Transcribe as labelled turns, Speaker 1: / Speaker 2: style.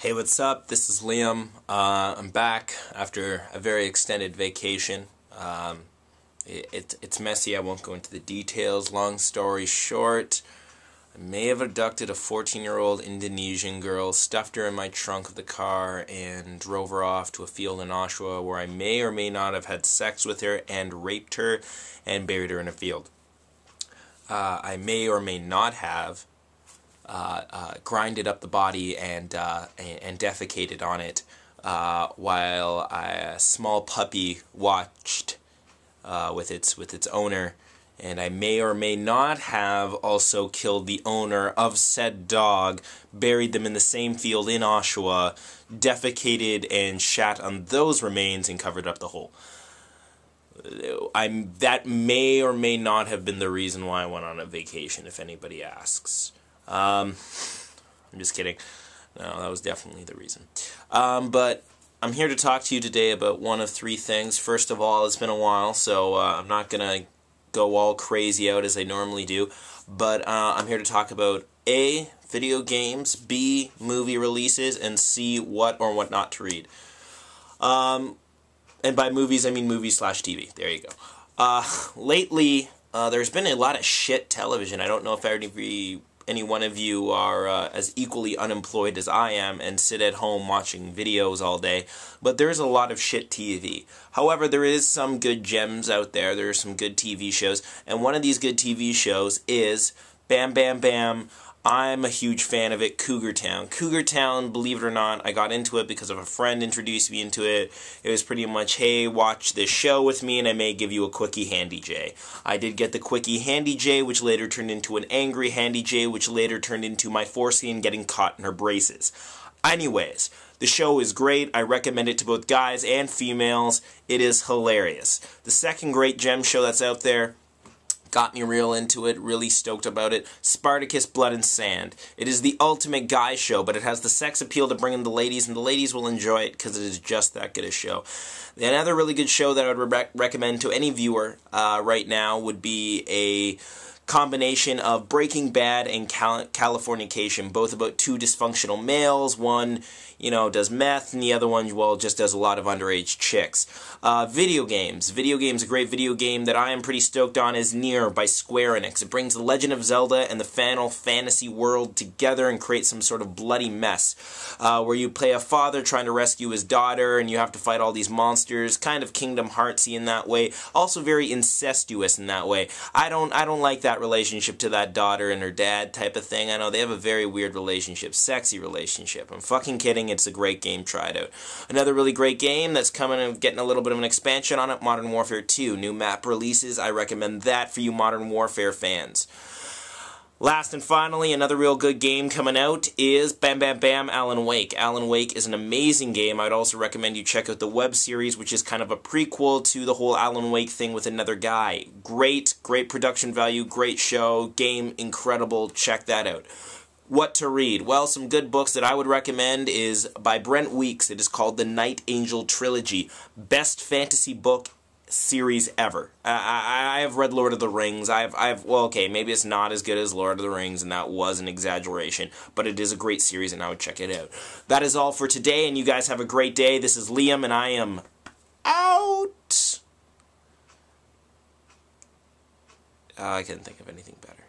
Speaker 1: Hey, what's up? This is Liam. I'm back after a very extended vacation. It's messy. I won't go into the details. Long story short, I may have abducted a 14-year-old Indonesian girl, stuffed her in my trunk of the car, and drove her off to a field in Oshawa where I may or may not have had sex with her and raped her and buried her in a field. I may or may not have grinded up the body and defecated on it while a small puppy watched with its owner, and I may or may not have also killed the owner of said dog, buried them in the same field in Oshawa, defecated and shat on those remains, and covered up the hole. That may or may not have been the reason why I went on a vacation, if anybody asks. I'm just kidding. No, that was definitely the reason. But I'm here to talk to you today about one of three things. First of all, it's been a while, so I'm not going to go all crazy out as I normally do. But I'm here to talk about A, video games, B, movie releases, and C, what or what not to read. And by movies, I mean movies/TV. There you go. Lately, there's been a lot of shit television. I don't know if any one of you are as equally unemployed as I am and sit at home watching videos all day, but there's a lot of shit TV. However, there is some good gems out there. There are some good TV shows, and one of these good TV shows is Bam Bam Bam. I'm a huge fan of it, Cougar Town. Cougar Town, believe it or not, I got into it because of a friend introduced me into it. It was pretty much, hey, watch this show with me and I may give you a quickie handy J. I did get the quickie handy J, which later turned into an angry handy J, which later turned into my foreskin getting caught in her braces. Anyways, the show is great. I recommend it to both guys and females. It is hilarious. The second great gem show that's out there, got me real into it, really stoked about it, Spartacus Blood and Sand. It is the ultimate guy show, but it has the sex appeal to bring in the ladies, and the ladies will enjoy it because it is just that good a show. Another really good show that I would recommend to any viewer right now would be a combination of Breaking Bad and Californication, both about two dysfunctional males. One, does meth, and the other one, well, just does a lot of underage chicks. Video games. Video games, a great video game that I am pretty stoked on is Nier by Square Enix. It brings The Legend of Zelda and the Final Fantasy world together and creates some sort of bloody mess, where you play a father trying to rescue his daughter, and you have to fight all these monsters. Kind of Kingdom Heartsy in that way. Also very incestuous in that way. I don't like that relationship to that daughter and her dad type of thing. I know they have a very weird relationship, sexy relationship. I'm fucking kidding. It's a great game. Try it out. Another really great game that's coming and getting a little bit of an expansion on it, Modern Warfare 2. New map releases. I recommend that for you Modern Warfare fans. Last and finally, another real good game coming out is Bam Bam Bam Alan Wake. Alan Wake is an amazing game. I'd also recommend you check out the web series, which is kind of a prequel to the whole Alan Wake thing with another guy. Great production value, great show, game incredible. Check that out. What to read? Well, some good books that I would recommend is by Brent Weeks. It is called The Night Angel Trilogy. Best fantasy book series ever. I have read Lord of the Rings. well, okay, maybe it's not as good as Lord of the Rings, and that was an exaggeration, but it is a great series, and I would check it out. That is all for today, and you guys have a great day. This is Liam, and I am out. I couldn't think of anything better.